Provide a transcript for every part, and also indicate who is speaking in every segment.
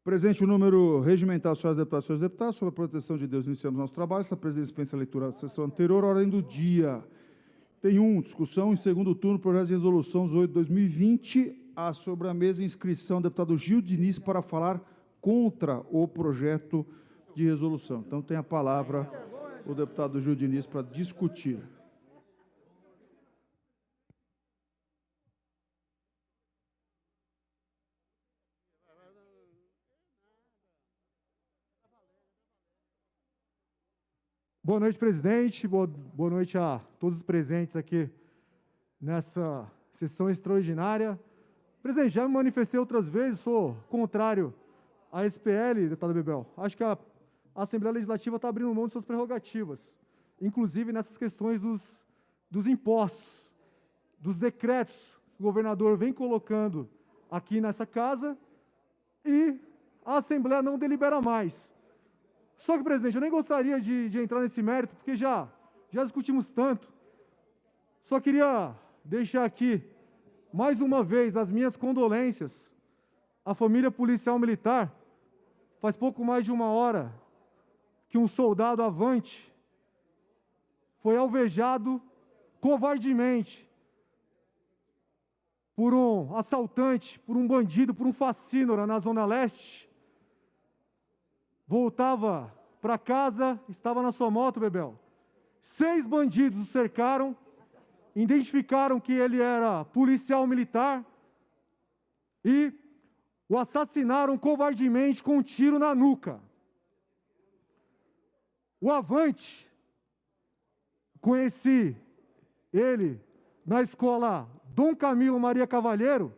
Speaker 1: Presente o número regimental, senhoras deputadas e senhores deputados, sob a proteção de Deus, iniciamos nosso trabalho. Essa presidência dispensa a leitura da sessão anterior, ordem do dia. Tem discussão em segundo turno, projeto de resolução 18/2020. Há sobre a mesa inscrição do deputado Gil Diniz para falar contra o projeto de resolução. Então, tem a palavra o deputado Gil Diniz para discutir.
Speaker 2: Boa noite, presidente. Boa noite a todos os presentes aqui nessa sessão extraordinária. Presidente, já me manifestei outras vezes, sou contrário à SPL, deputado Bebel. Acho que a Assembleia Legislativa está abrindo mão de suas prerrogativas, inclusive nessas questões dos impostos, dos decretos que o governador vem colocando aqui nessa casa e a Assembleia não delibera mais. Só que, presidente, eu nem gostaria de entrar nesse mérito, porque já discutimos tanto. Só queria deixar aqui, mais uma vez, as minhas condolências à família policial militar. Faz pouco mais de uma hora que um soldado avante foi alvejado covardemente por um assaltante, por um bandido, por um facínora na Zona Leste. Voltava para casa, estava na sua moto, Bebel. 6 bandidos o cercaram, identificaram que ele era policial militar e o assassinaram covardemente com um tiro na nuca. O avante, conheci ele na escola Dom Camilo Maria Cavalheiro,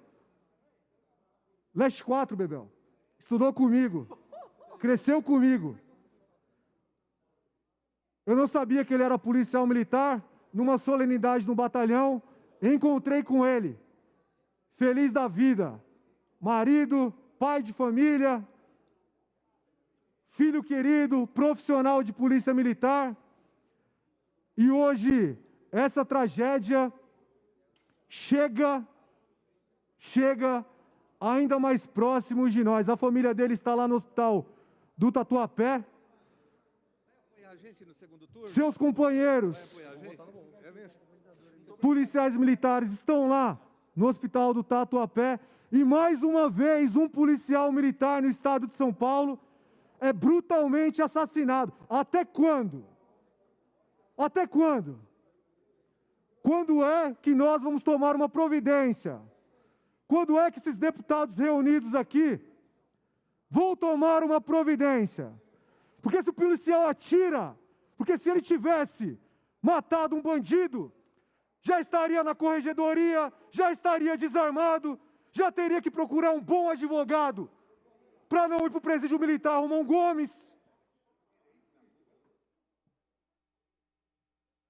Speaker 2: Leste 4, Bebel. Estudou comigo. Cresceu comigo. Eu não sabia que ele era policial militar. Numa solenidade no batalhão, encontrei com ele. Feliz da vida. Marido, pai de família, filho querido, profissional de polícia militar. E hoje, essa tragédia chega ainda mais próximo de nós. A família dele está lá no hospital do Tatuapé. Seus companheiros, policiais militares, estão lá no hospital do Tatuapé. E mais uma vez, um policial militar no estado de São Paulo é brutalmente assassinado. Até quando? Até quando? Quando é que nós vamos tomar uma providência? Quando é que esses deputados reunidos aqui vão tomar uma providência? Porque se o policial atira, porque se ele tivesse matado um bandido, já estaria na corregedoria, já estaria desarmado, já teria que procurar um bom advogado para não ir para o presídio militar Romão Gomes.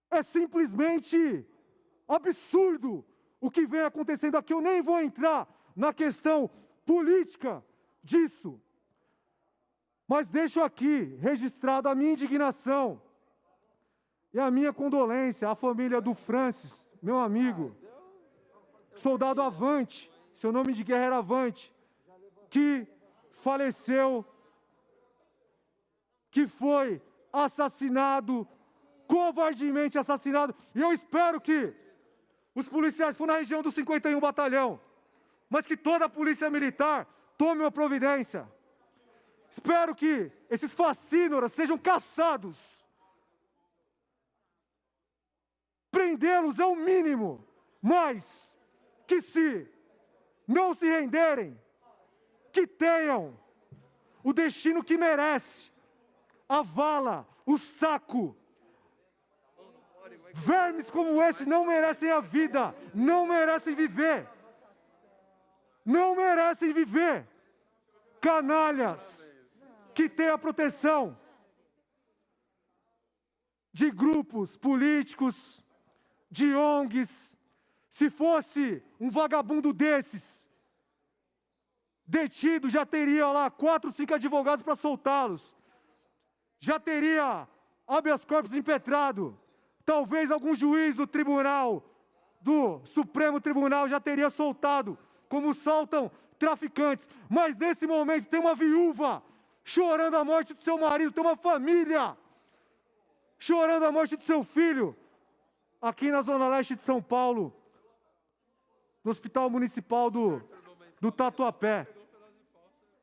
Speaker 2: É simplesmente absurdo o que vem acontecendo aqui. Eu nem vou entrar na questão política disso. Mas deixo aqui registrado a minha indignação e a minha condolência à família do Francis, meu amigo, soldado Avante, seu nome de guerra era Avante, que faleceu, que foi assassinado, covardemente assassinado. E eu espero que os policiais foram na região do 51 Batalhão, mas que toda a polícia militar tome uma providência. Espero que esses facínoras sejam caçados. Prendê-los é o mínimo, mas que se não se renderem, que tenham o destino que merece, a vala, o saco. Vermes como esse não merecem a vida, não merecem viver. Não merecem viver. Canalhas que têm a proteção de grupos políticos, de ONGs. Se fosse um vagabundo desses detido, já teria lá 4, 5 advogados para soltá-los. Já teria habeas corpus impetrado. Talvez algum juiz do tribunal, do Supremo Tribunal, já teria soltado, como soltam traficantes. Mas nesse momento tem uma viúva chorando a morte do seu marido, tem uma família chorando a morte de seu filho, aqui na Zona Leste de São Paulo, no Hospital Municipal do Tatuapé.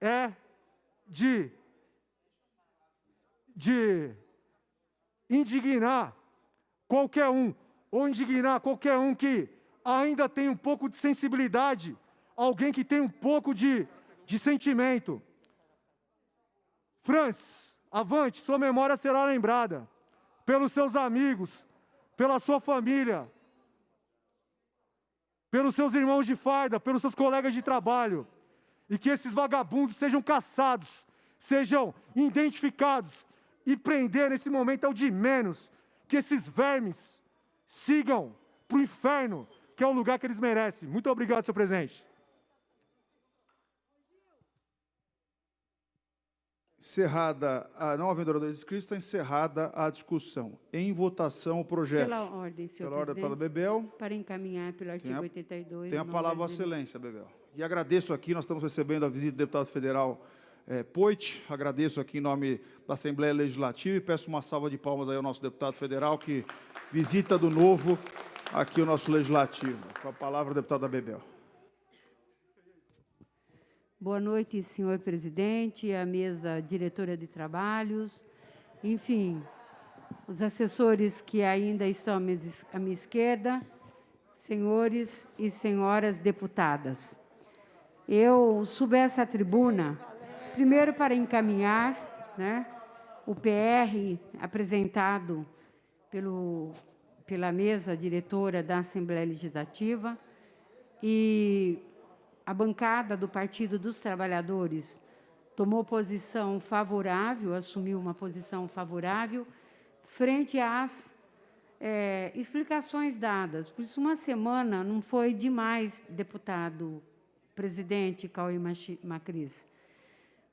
Speaker 2: É de indignar qualquer um, ou indignar qualquer um que ainda tem um pouco de sensibilidade, alguém que tem um pouco de sentimento. Francis, avante, sua memória será lembrada pelos seus amigos, pela sua família, pelos seus irmãos de farda, pelos seus colegas de trabalho, e que esses vagabundos sejam caçados, sejam identificados, e prender nesse momento é o de menos, que esses vermes sigam para o inferno, que é o lugar que eles merecem. Muito obrigado, senhor presidente.
Speaker 1: Encerrada, não havendo oradores inscritos, está encerrada a discussão. Em votação, o projeto.
Speaker 3: Pela ordem, senhor
Speaker 1: Pela ordem,
Speaker 3: presidente.
Speaker 1: deputada Bebel.
Speaker 3: Para encaminhar pelo artigo 82.
Speaker 1: Tem a palavra, Vossa Excelência, Bebel. E agradeço aqui, nós estamos recebendo a visita do deputado federal Poit. Agradeço aqui em nome da Assembleia Legislativa e peço uma salva de palmas aí ao nosso deputado federal que visita do novo aqui o nosso Legislativo. Com a palavra, a deputada Bebel.
Speaker 3: Boa noite, senhor presidente, a mesa diretora de trabalhos, enfim, os assessores que ainda estão à minha esquerda, senhores e senhoras deputadas. Eu subi a essa tribuna, primeiro para encaminhar, né, o PR apresentado pela mesa diretora da Assembleia Legislativa e a bancada do Partido dos Trabalhadores tomou posição favorável, assumiu uma posição favorável frente às explicações dadas. Por isso, uma semana não foi demais, deputado presidente Cauê Macris,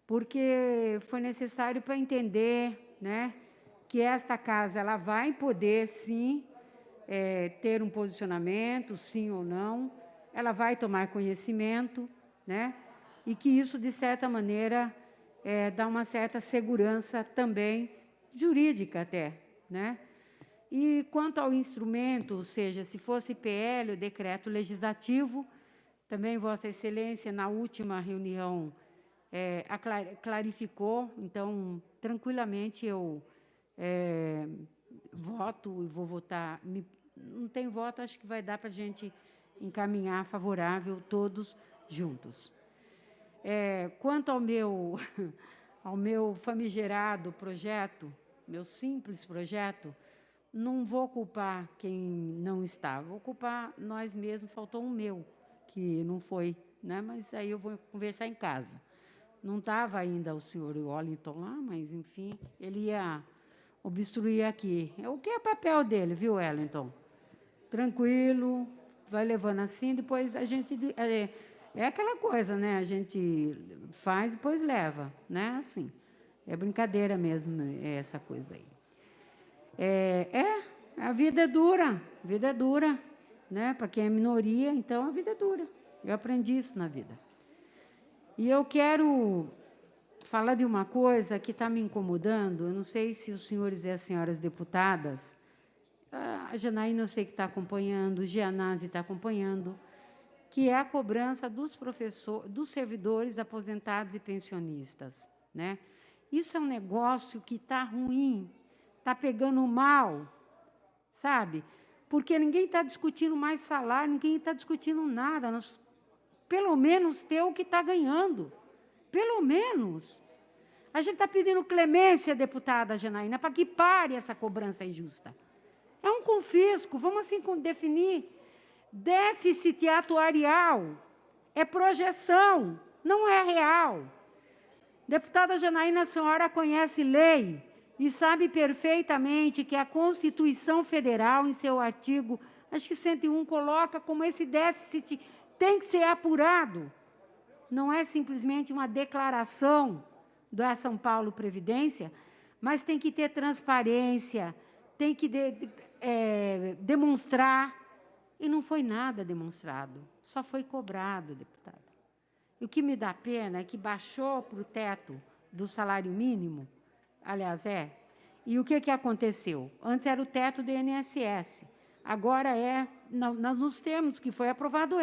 Speaker 3: porque foi necessário para entender, né, que esta casa ela vai poder, sim, ter um posicionamento, sim ou não, ela vai tomar conhecimento, né? E que isso, de certa maneira, dá uma certa segurança também, jurídica até, né? E quanto ao instrumento, ou seja, se fosse PL, o decreto legislativo, também Vossa Excelência, na última reunião, clarificou, então, tranquilamente eu voto e vou votar. Não tem voto, acho que vai dar para a gente encaminhar favorável todos juntos. Quanto ao meu famigerado projeto, meu simples projeto, não vou culpar quem não está, vou culpar nós mesmos, faltou um meu, que não foi, né? Mas aí eu vou conversar em casa. Não estava ainda o senhor Wellington lá, mas, enfim, ele ia obstruir aqui. O que é papel dele, viu, Wellington? Tranquilo, vai levando assim, depois a gente... É aquela coisa, né? A gente faz, depois leva, né? Assim, é brincadeira mesmo, essa coisa aí. A vida é dura, né? Para quem é minoria, então a vida é dura. Eu aprendi isso na vida. E eu quero falar de uma coisa que está me incomodando, eu não sei se os senhores e as senhoras deputadas, a Janaína eu sei que está acompanhando, o Gianazzi está acompanhando, que é a cobrança dos professores, dos servidores aposentados e pensionistas, né? Isso é um negócio que está ruim, está pegando mal, sabe? Porque ninguém está discutindo mais salário, ninguém está discutindo nada, nós, pelo menos ter o que está ganhando, pelo menos. A gente está pedindo clemência, deputada Janaína, para que pare essa cobrança injusta. É um confisco, vamos assim definir. Déficit atuarial é projeção, não é real. Deputada Janaína, a senhora conhece lei e sabe perfeitamente que a Constituição Federal, em seu artigo, acho que 101, coloca como esse déficit tem que ser apurado. Não é simplesmente uma declaração da São Paulo Previdência, mas tem que ter transparência, tem que demonstrar, e não foi nada demonstrado, só foi cobrado, deputada. E o que me dá pena é que baixou para o teto do salário mínimo, aliás, e o que aconteceu? Antes era o teto do INSS, agora nos termos que foi aprovado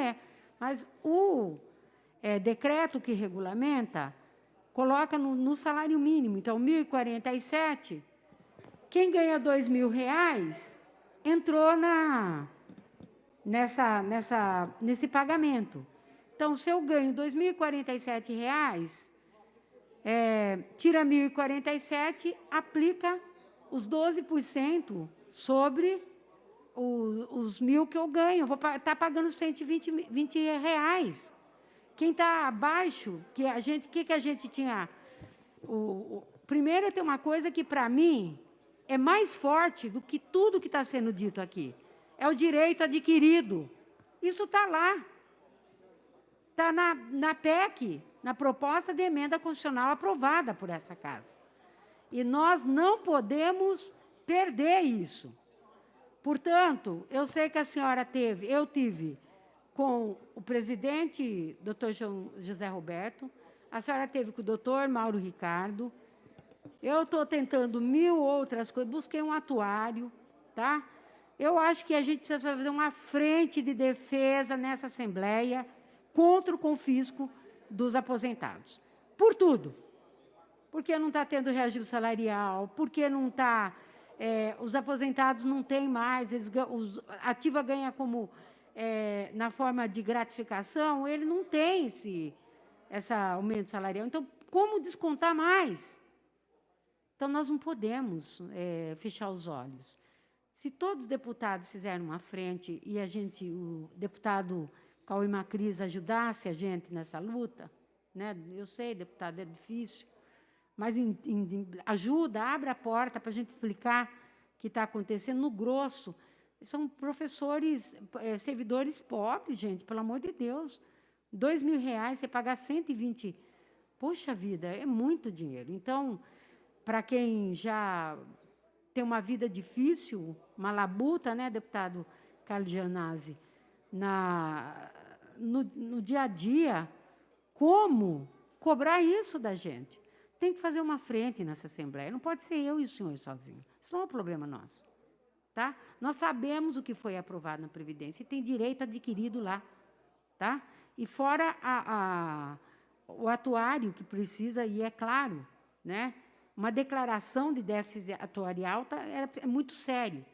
Speaker 3: mas o decreto que regulamenta coloca no salário mínimo, então, R$ 1.047, quem ganha R$ 2.000 entrou nesse pagamento. Então, se eu ganho R$ 2.047, tira 1.047, aplica os 12% sobre os 1.000 que eu ganho. Eu vou estar pagando R$ 120. Quem está abaixo, que a gente tinha... Primeiro, tem uma coisa que, para mim, é mais forte do que tudo que está sendo dito aqui. É o direito adquirido. Isso está lá. Está na PEC, na proposta de emenda constitucional aprovada por essa casa. E nós não podemos perder isso. Portanto, eu sei que a senhora eu tive com o presidente, doutor José Roberto, a senhora teve com o doutor Mauro Ricardo, eu estou tentando 1.000 outras coisas, busquei um atuário, tá? Eu acho que a gente precisa fazer uma frente de defesa nessa Assembleia contra o confisco dos aposentados. Por tudo. Porque não está tendo reajuste salarial, porque não está... os aposentados não têm mais, a ativa ganha como... na forma de gratificação, ele não tem esse aumento salarial. Então, como descontar mais? Então, nós não podemos fechar os olhos. Se todos os deputados fizerem uma frente e o deputado Cauê Macris ajudasse a gente nessa luta, né? Eu sei, deputado, é difícil, mas ajuda, abre a porta para a gente explicar o que está acontecendo no grosso. São professores, servidores pobres, gente, pelo amor de Deus. R$ 2.000, você pagar 120. Poxa vida, é muito dinheiro. Então, para quem já tem uma vida difícil, uma labuta, né, deputado Carlos Gianazzi, no dia a dia, como cobrar isso da gente? Tem que fazer uma frente nessa Assembleia. Não pode ser eu e o senhor sozinho. Isso não é um problema nosso. Tá? Nós sabemos o que foi aprovado na Previdência e tem direito adquirido lá. Tá? E fora o atuário que precisa, e é claro, né? Uma declaração de déficit atuarial é muito sério.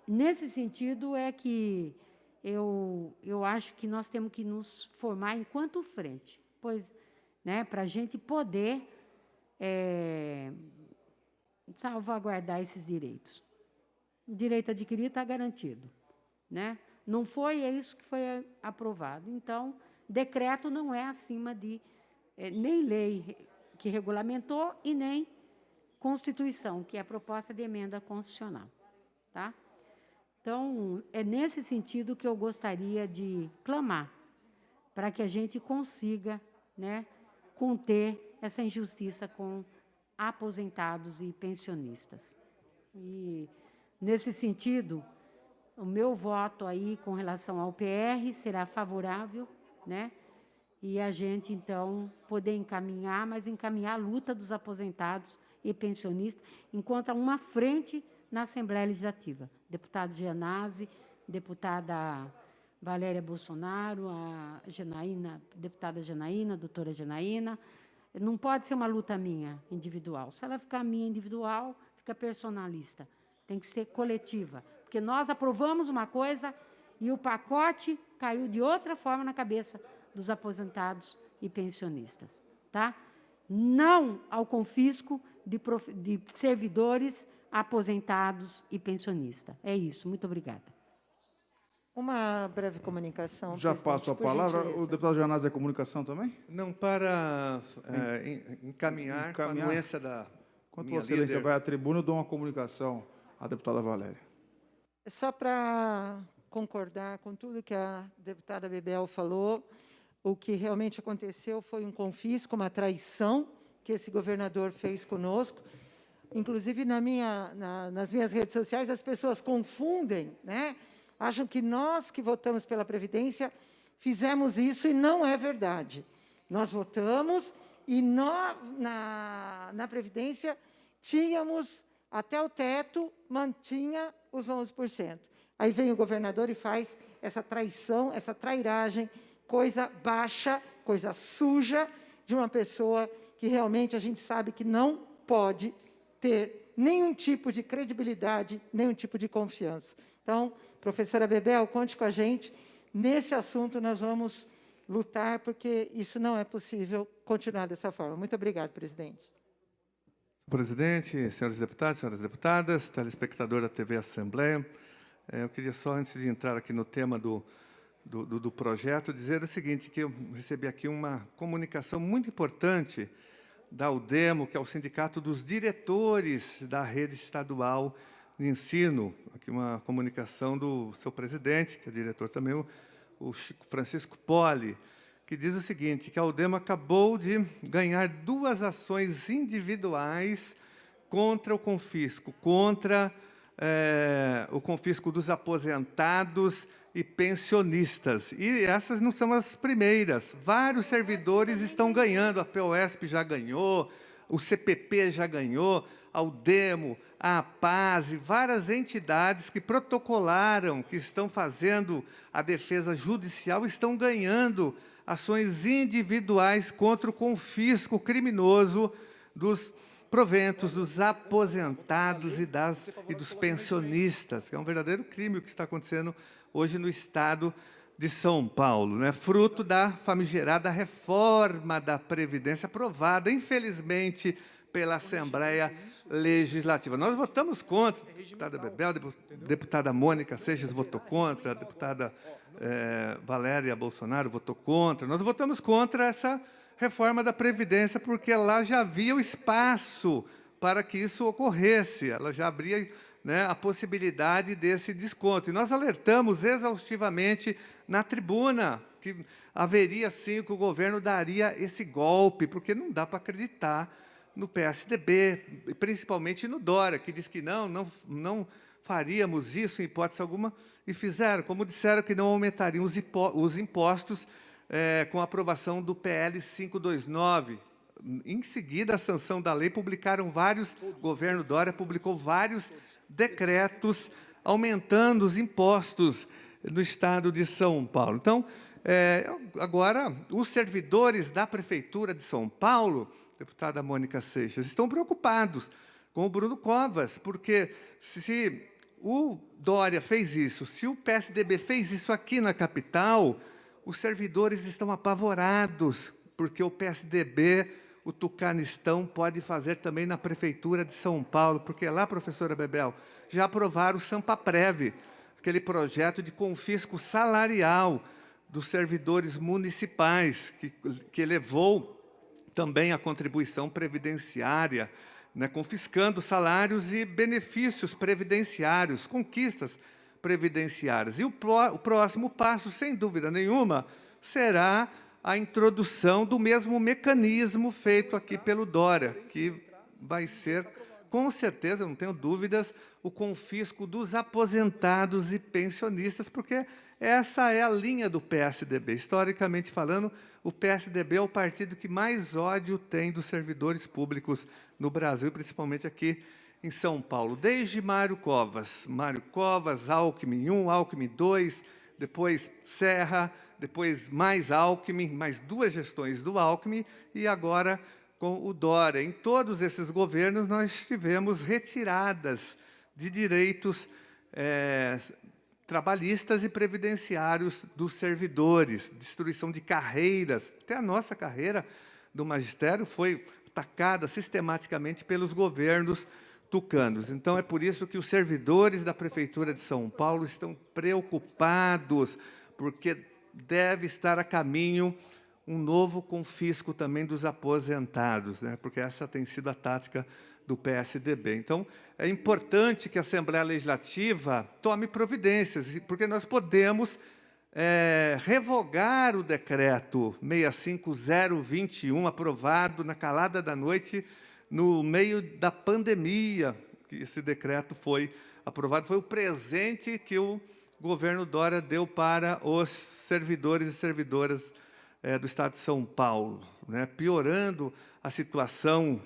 Speaker 3: Nesse sentido, é que eu acho que nós temos que nos formar enquanto frente, pois, né, para a gente poder salvaguardar esses direitos. O direito adquirido está garantido, né? Não foi isso que foi aprovado. Então, decreto não é acima de nem lei que regulamentou e nem Constituição, que é a proposta de emenda constitucional, tá? Então, é nesse sentido que eu gostaria de clamar para que a gente consiga, né, conter essa injustiça com aposentados e pensionistas. E, nesse sentido, o meu voto aí com relação ao PR será favorável, né? E a gente, então, poder encaminhar, mas encaminhar a luta dos aposentados e pensionistas, enquanto há uma frente na Assembleia Legislativa. Deputado Gianazzi, deputada Valéria Bolsonaro, a deputada Janaína, a doutora Janaína. Não pode ser uma luta minha, individual. Se ela ficar minha individual, fica personalista. Tem que ser coletiva. Porque nós aprovamos uma coisa e o pacote caiu de outra forma na cabeça dos aposentados e pensionistas. Tá? Não ao confisco de servidores, aposentados e pensionistas. É isso. Muito obrigada.
Speaker 4: Uma breve comunicação.
Speaker 1: Já passo a palavra. O deputado Gianazzi é comunicação também?
Speaker 5: Não, para encaminhar para a anuência da
Speaker 1: Enquanto Vossa Excelência vai à tribuna, eu dou uma comunicação à deputada Valéria.
Speaker 4: Só para concordar com tudo que a deputada Bebel falou, o que realmente aconteceu foi um confisco, uma traição que esse governador fez conosco. Inclusive, nas minhas redes sociais, as pessoas confundem, né? Acham que nós que votamos pela Previdência fizemos isso e não é verdade. Nós votamos e na Previdência tínhamos até o teto, mantinha os 11%. Aí vem o governador e faz essa traição, essa trairagem, coisa baixa, coisa suja, de uma pessoa que realmente a gente sabe que não pode ter nenhum tipo de credibilidade, nenhum tipo de confiança. Então, professora Bebel, conte com a gente. Nesse assunto, nós vamos lutar, porque isso não é possível continuar dessa forma. Muito obrigada, presidente.
Speaker 5: Presidente, senhores deputados, senhoras deputadas, telespectador da TV Assembleia, eu queria só, antes de entrar aqui no tema do projeto, dizer o seguinte, que eu recebi aqui uma comunicação muito importante da UDEMO, que é o Sindicato dos Diretores da Rede Estadual de Ensino. Aqui uma comunicação do seu presidente, que é diretor também, o Francisco Poli, que diz o seguinte, que a UDEMO acabou de ganhar 2 ações individuais contra o confisco, contra o confisco dos aposentados e pensionistas. E essas não são as primeiras. Vários servidores estão ganhando, a POSP já ganhou, o CPP já ganhou, a UDEMO, a APAS, várias entidades que protocolaram, que estão fazendo a defesa judicial, estão ganhando ações individuais contra o confisco criminoso dos proventos dos aposentados e dos pensionistas, que é um verdadeiro crime o que está acontecendo hoje no Estado de São Paulo, né? Fruto da famigerada reforma da Previdência, aprovada, infelizmente, pela Assembleia Legislativa. Nós votamos contra, a deputada Bebel, a deputada Mônica Seixas votou contra, a deputada Valéria Bolsonaro votou contra. Nós votamos contra essa reforma da Previdência, porque lá já havia o espaço para que isso ocorresse, ela já abria, né, a possibilidade desse desconto. E nós alertamos exaustivamente na tribuna que haveria, sim, que o governo daria esse golpe, porque não dá para acreditar no PSDB, principalmente no Dória, que diz que não faríamos isso em hipótese alguma, e fizeram, como disseram que não aumentariam os impostos com a aprovação do PL 529. Em seguida, a sanção da lei, o governo Dória publicou vários decretos aumentando os impostos no Estado de São Paulo. Então, agora, os servidores da Prefeitura de São Paulo, deputada Mônica Seixas, estão preocupados com o Bruno Covas, porque se o Dória fez isso, se o PSDB fez isso aqui na capital, os servidores estão apavorados, porque o PSDB, o Tucanistão, pode fazer também na Prefeitura de São Paulo, porque lá, professora Bebel, já aprovaram o Sampaprev, aquele projeto de confisco salarial dos servidores municipais, que elevou também a contribuição previdenciária, né, confiscando salários e benefícios previdenciários, conquistas previdenciárias. E o próximo passo, sem dúvida nenhuma, será a introdução do mesmo mecanismo feito aqui pelo Dória, que vai ser, com certeza, não tenho dúvidas, o confisco dos aposentados e pensionistas, porque essa é a linha do PSDB. Historicamente falando, o PSDB é o partido que mais ódio tem dos servidores públicos no Brasil, principalmente aqui em São Paulo. Desde Mário Covas, Alckmin 1, Alckmin 2, depois Serra, depois mais Alckmin, mais 2 gestões do Alckmin, e agora com o Dória. Em todos esses governos, nós tivemos retiradas de direitos trabalhistas e previdenciários dos servidores, destruição de carreiras. Até a nossa carreira do magistério foi atacada sistematicamente pelos governos tucanos. Então, é por isso que os servidores da Prefeitura de São Paulo estão preocupados, porque deve estar a caminho um novo confisco também dos aposentados, né? Porque essa tem sido a tática do PSDB. Então, é importante que a Assembleia Legislativa tome providências, porque nós podemos revogar o decreto 65021, aprovado na calada da noite, no meio da pandemia, que esse decreto foi aprovado. Foi o presente que o o governo Dória deu para os servidores e servidoras do Estado de São Paulo, né, piorando a situação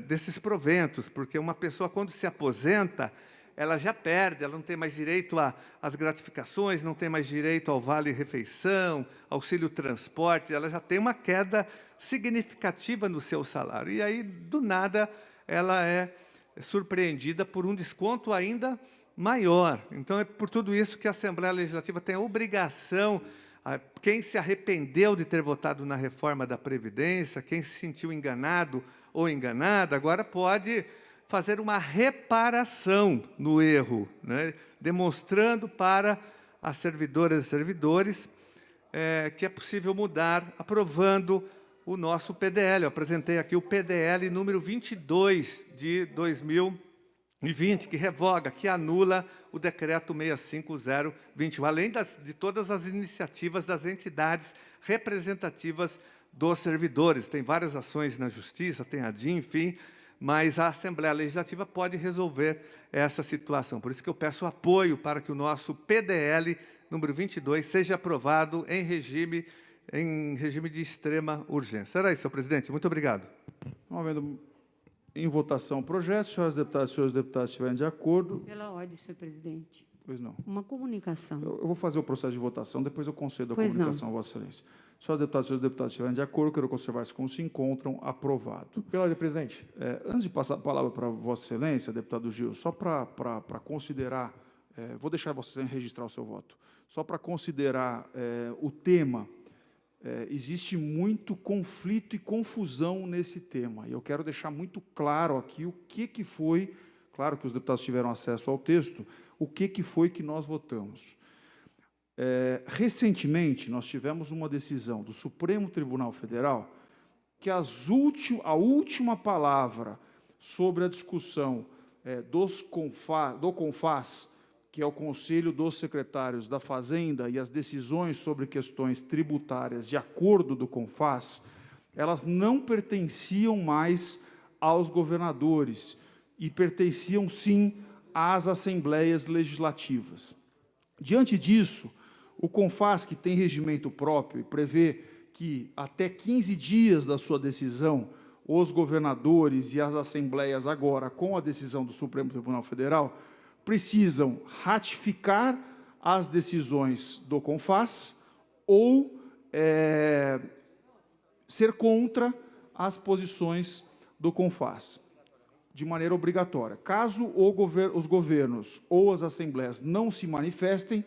Speaker 5: desses proventos, porque uma pessoa, quando se aposenta, ela já perde, ela não tem mais direito às gratificações, não tem mais direito ao vale-refeição, auxílio transporte, ela já tem uma queda significativa no seu salário. E aí, do nada, ela é surpreendida por um desconto ainda maior. Então, é por tudo isso que a Assembleia Legislativa tem a obrigação, quem se arrependeu de ter votado na reforma da Previdência, quem se sentiu enganado ou enganada, agora pode fazer uma reparação no erro, né, demonstrando para as servidoras e servidores que é possível mudar, aprovando o nosso PDL. Eu apresentei aqui o PDL número 22 de 2020, que revoga, que anula o decreto 65021, além de todas as iniciativas das entidades representativas dos servidores. Tem várias ações na Justiça, tem a DIN, enfim, mas a Assembleia Legislativa pode resolver essa situação. Por isso que eu peço apoio para que o nosso PDL número 22 seja aprovado em regime de extrema urgência. Será isso, senhor presidente. Muito obrigado.
Speaker 1: Não havendo em votação o projeto, senhoras deputadas e senhores deputados estiverem de acordo...
Speaker 3: Pela ordem, senhor presidente.
Speaker 1: Pois não.
Speaker 3: Uma comunicação.
Speaker 1: Eu vou fazer o processo de votação, depois eu concedo a
Speaker 3: Pois
Speaker 1: comunicação a Vossa Excelência. Senhoras deputadas e senhores deputados estiverem de acordo, quero conservar-se como se encontram. Aprovado.
Speaker 2: Pela ordem, presidente.
Speaker 1: Antes de passar a palavra para Vossa Excelência, deputado Gil, só para considerar, vou deixar Vossa Excelência registrar o seu voto, só para considerar o tema, existe muito conflito e confusão nesse tema, e eu quero deixar muito claro aqui o que foi, claro que os deputados tiveram acesso ao texto, o que foi que nós votamos. Recentemente, nós tivemos uma decisão do Supremo Tribunal Federal que a última palavra sobre a discussão do CONFAS, que é o Conselho dos Secretários da Fazenda, e as decisões sobre questões tributárias de acordo do CONFAS, elas não pertenciam mais aos governadores e pertenciam, sim, às assembleias legislativas. Diante disso, o CONFAS, que tem regimento próprio e prevê que até 15 dias da sua decisão, os governadores e as assembleias agora, com a decisão do Supremo Tribunal Federal, precisam ratificar as decisões do CONFAS ou ser contra as posições do CONFAS, de maneira obrigatória. Caso os governos ou as assembleias não se manifestem,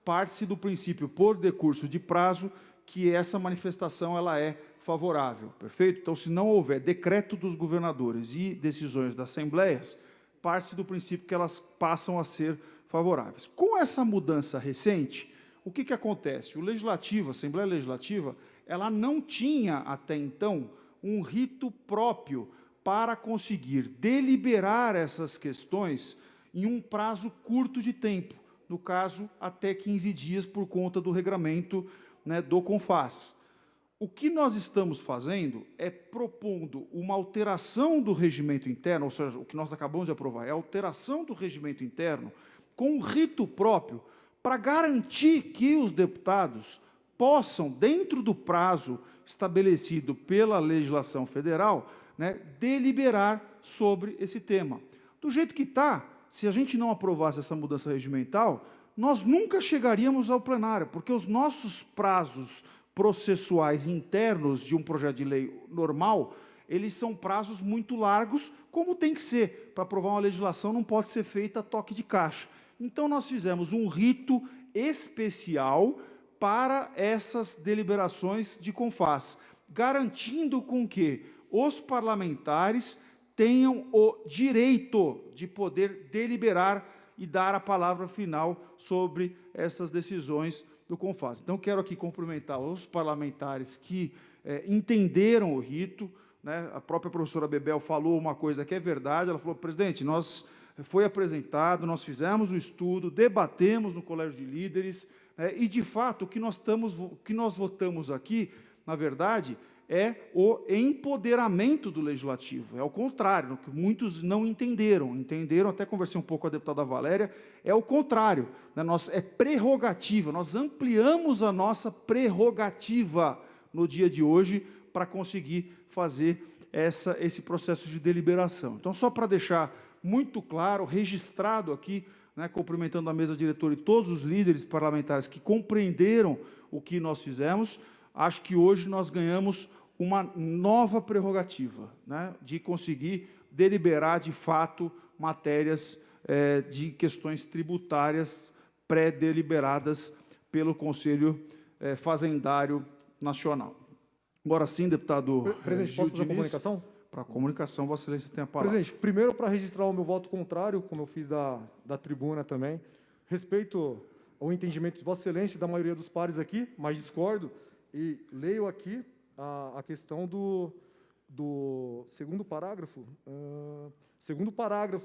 Speaker 1: parte-se do princípio, por decurso de prazo, que essa manifestação ela é favorável, perfeito? Então, se não houver decreto dos governadores e decisões das assembleias, parte-se do princípio que elas passam a ser favoráveis. Com essa mudança recente, o que acontece? O Legislativo, a Assembleia Legislativa, ela não tinha, até então, um rito próprio para conseguir deliberar essas questões em um prazo curto de tempo, no caso, até 15 dias, por conta do regramento, né, do CONFAS. O que nós estamos fazendo é propondo uma alteração do regimento interno, ou seja, o que nós acabamos de aprovar é a alteração do regimento interno com um rito próprio para garantir que os deputados possam, dentro do prazo estabelecido pela legislação federal, né, deliberar sobre esse tema. Do jeito que está, se a gente não aprovasse essa mudança regimental, nós nunca chegaríamos ao plenário, porque os nossos prazos processuais internos de um projeto de lei normal, eles são prazos muito largos, como tem que ser. Para aprovar uma legislação não pode ser feita a toque de caixa. Então, nós fizemos um rito especial para essas deliberações de CONFAS, garantindo com que os parlamentares tenham o direito de poder deliberar e dar a palavra final sobre essas decisões do CONFAS. Então, quero aqui cumprimentar os parlamentares que entenderam o rito, né? A própria professora Bebel falou uma coisa que é verdade, ela falou, presidente, foi apresentado, nós fizemos o estudo, debatemos no Colégio de Líderes, e, de fato, o que nós votamos aqui, na verdade, é o empoderamento do Legislativo. É o contrário, o que muitos não entenderam. Entenderam, até conversei um pouco com a deputada Valéria, é o contrário. Né? É prerrogativa, nós ampliamos a nossa prerrogativa no dia de hoje para conseguir fazer esse processo de deliberação. Então, só para deixar muito claro, registrado aqui, né, cumprimentando a mesa diretora e todos os líderes parlamentares que compreenderam o que nós fizemos, acho que hoje nós ganhamos uma nova prerrogativa, né, de conseguir deliberar, de fato, matérias de questões tributárias pré-deliberadas pelo Conselho Fazendário Nacional. Agora sim, deputado
Speaker 2: Presidente, posso fazer a comunicação?
Speaker 1: Para a comunicação, Vossa Excelência tem a palavra.
Speaker 2: Presidente, primeiro para registrar o meu voto contrário, como eu fiz da tribuna também, respeito ao entendimento de Vossa Excelência e da maioria dos pares aqui, mas discordo, e leio aqui a questão do segundo parágrafo,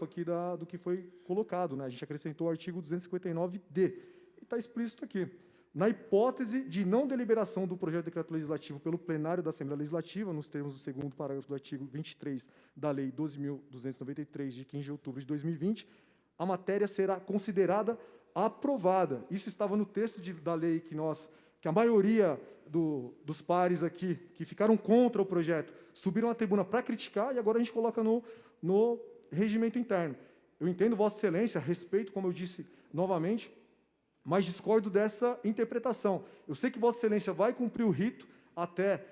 Speaker 2: aqui do que foi colocado, né? A gente acrescentou o artigo 259D, e está explícito aqui. Na hipótese de não deliberação do projeto de decreto legislativo pelo plenário da Assembleia Legislativa, nos termos do segundo parágrafo do artigo 23 da Lei 12.293, de 15 de outubro de 2020, a matéria será considerada aprovada. Isso estava no texto da lei que a maioria dos pares aqui, que ficaram contra o projeto, subiram à tribuna para criticar, e agora a gente coloca no regimento interno. Eu entendo, Vossa Excelência, respeito, como eu disse novamente, mas discordo dessa interpretação. Eu sei que Vossa Excelência vai cumprir o rito até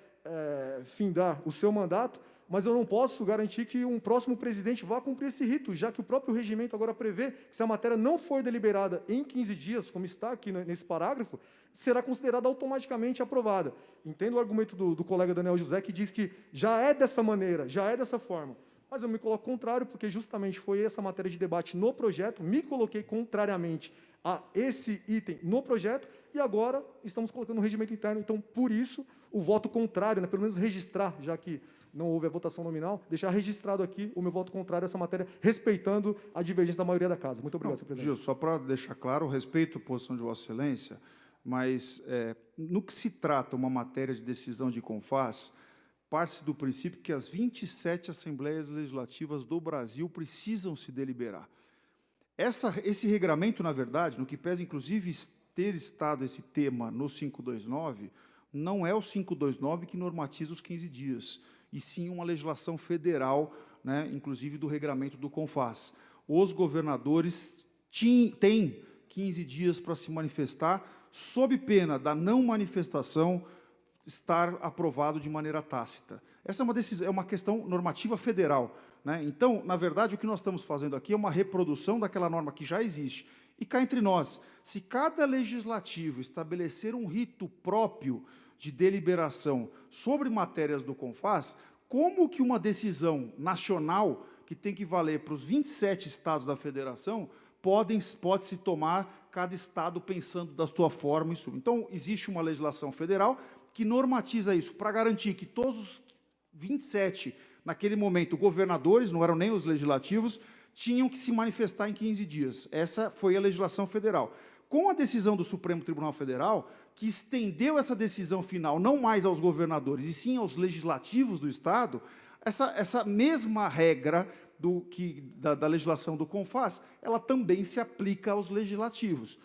Speaker 2: findar o seu mandato, mas eu não posso garantir que um próximo presidente vá cumprir esse rito, já que o próprio regimento agora prevê que, se a matéria não for deliberada em 15 dias, como está aqui nesse parágrafo, será considerada automaticamente aprovada. Entendo o argumento do colega Daniel José, que diz que já é dessa maneira, já é dessa forma. Mas eu me coloco contrário, porque justamente foi essa matéria de debate no projeto, me coloquei contrariamente a esse item no projeto, e agora estamos colocando no regimento interno. Então, por isso, o voto contrário, né, pelo menos registrar, já que não houve a votação nominal, deixar registrado aqui o meu voto contrário a essa matéria, respeitando a divergência da maioria da Casa. Muito obrigado, senhor presidente.
Speaker 1: Gil, só para deixar claro, respeito a posição de Vossa Excelência, mas no que se trata uma matéria de decisão de CONFAS, parte-se do princípio que as 27 Assembleias Legislativas do Brasil precisam se deliberar. Esse regramento, na verdade, no que pesa, inclusive, ter estado esse tema no 529, não é o 529 que normatiza os 15 dias, e sim uma legislação federal, né, inclusive do regramento do CONFAS. Os governadores têm 15 dias para se manifestar, sob pena da não manifestação estar aprovado de maneira tácita. Essa é uma questão normativa federal, né? Então, na verdade, o que nós estamos fazendo aqui é uma reprodução daquela norma que já existe. E cá entre nós, se cada legislativo estabelecer um rito próprio de deliberação sobre matérias do CONFAS, como que uma decisão nacional, que tem que valer para os 27 estados da federação, pode-se tomar cada estado pensando da sua forma? Isso. Então, existe uma legislação federal que normatiza isso, para garantir que todos os 27, naquele momento, governadores, não eram nem os legislativos, tinham que se manifestar em 15 dias. Essa foi a legislação federal. Com a decisão do Supremo Tribunal Federal, que estendeu essa decisão final não mais aos governadores, e sim aos legislativos do Estado, essa mesma regra da legislação do CONFAS, ela também se aplica aos legislativos.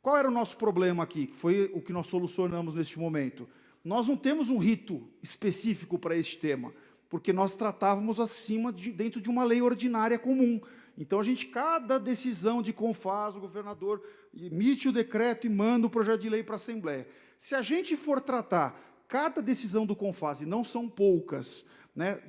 Speaker 1: Qual era o nosso problema aqui? Que foi o que nós solucionamos neste momento. Nós não temos um rito específico para este tema, porque nós tratávamos dentro de uma lei ordinária comum. Então, cada decisão de CONFAS, o governador emite o decreto e manda o projeto de lei para a Assembleia. Se a gente for tratar cada decisão do CONFAS, e não são poucas, né,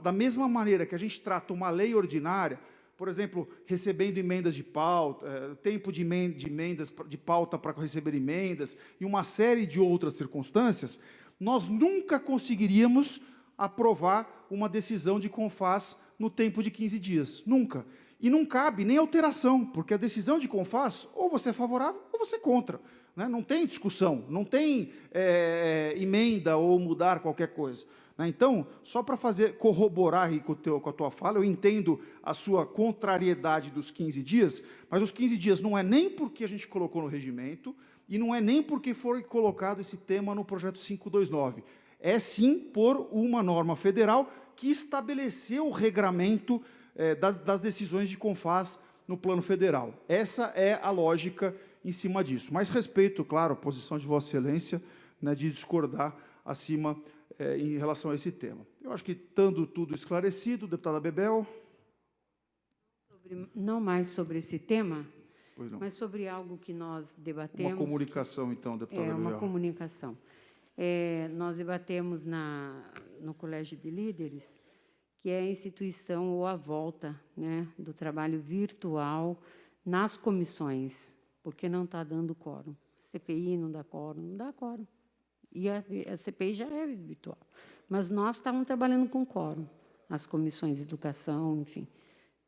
Speaker 1: da mesma maneira que a gente trata uma lei ordinária, por exemplo, recebendo emendas de pauta, tempo de emendas de pauta para receber emendas, e uma série de outras circunstâncias, nós nunca conseguiríamos aprovar uma decisão de CONFAS no tempo de 15 dias. Nunca. E não cabe nem alteração, porque a decisão de CONFAS, ou você é favorável ou você é contra. Né? Não tem discussão, não tem emenda ou mudar qualquer coisa. Então, só para corroborar aí com a tua fala, eu entendo a sua contrariedade dos 15 dias, mas os 15 dias não é nem porque a gente colocou no regimento, e não é nem porque foi colocado esse tema no projeto 529. é sim por uma norma federal que estabeleceu o regramento das decisões de CONFAZ no plano federal. Essa é a lógica em cima disso. Mas respeito, claro, a posição de Vossa Excelência, né, de discordar acima em relação a esse tema. Eu acho que, estando tudo esclarecido, deputada Bebel.
Speaker 3: Não mais sobre esse tema,
Speaker 1: Pois não.
Speaker 3: mas sobre algo que nós debatemos.
Speaker 1: Uma comunicação, então, deputada Bebel.
Speaker 3: Uma comunicação. Nós debatemos no Colégio de Líderes, que é a instituição ou a volta, né, do trabalho virtual nas comissões, porque não está dando quórum. CPI não dá quórum, não dá quórum. E a CPI já é virtual. Mas nós estávamos trabalhando com quórum, as comissões de educação, enfim.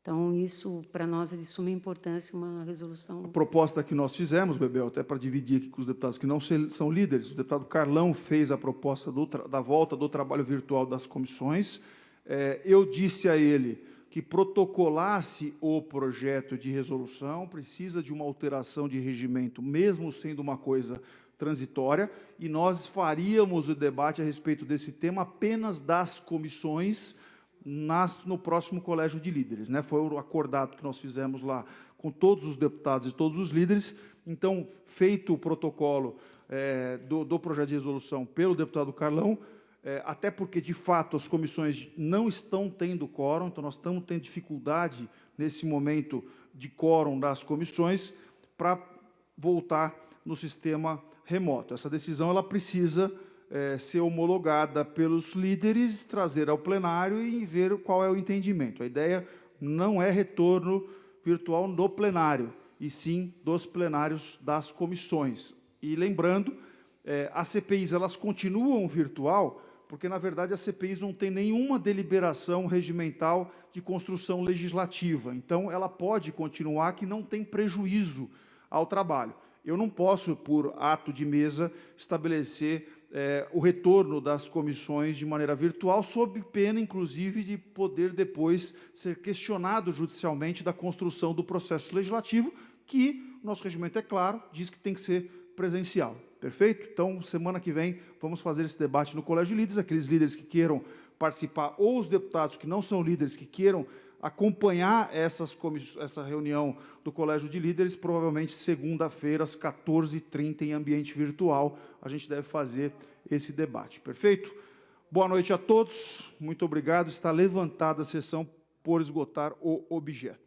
Speaker 3: Então, isso, para nós, é de suma importância, uma resolução...
Speaker 1: A proposta que nós fizemos, Bebel, até para dividir aqui com os deputados que não são líderes, o deputado Carlão fez a proposta da volta do trabalho virtual das comissões. Eu disse a ele que protocolasse o projeto de resolução, precisa de uma alteração de regimento, mesmo sendo uma coisa transitória, e nós faríamos o debate a respeito desse tema apenas das comissões no próximo Colégio de Líderes, né? Foi o acordado que nós fizemos lá com todos os deputados e todos os líderes. Então, feito o protocolo do projeto de resolução pelo deputado Carlão, até porque, de fato, as comissões não estão tendo quórum, então nós estamos tendo dificuldade, nesse momento, de quórum das comissões, para voltar no sistema remoto. Essa decisão ela precisa ser homologada pelos líderes, trazer ao plenário e ver qual é o entendimento. A ideia não é retorno virtual no plenário, e sim dos plenários das comissões. E lembrando, as CPIs elas continuam virtual, porque, na verdade, as CPIs não têm nenhuma deliberação regimental de construção legislativa. Então, ela pode continuar, que não tem prejuízo ao trabalho. Eu não posso, por ato de mesa, estabelecer o retorno das comissões de maneira virtual, sob pena, inclusive, de poder depois ser questionado judicialmente da construção do processo legislativo, que o nosso regimento é claro, diz que tem que ser presencial. Perfeito? Então, semana que vem, vamos fazer esse debate no Colégio de Líderes, aqueles líderes que queiram participar, ou os deputados que não são líderes, que queiram acompanhar essa reunião do Colégio de Líderes, provavelmente segunda-feira, às 14h30, em ambiente virtual, a gente deve fazer esse debate. Perfeito? Boa noite a todos, muito obrigado. Está levantada a sessão por esgotar o objeto.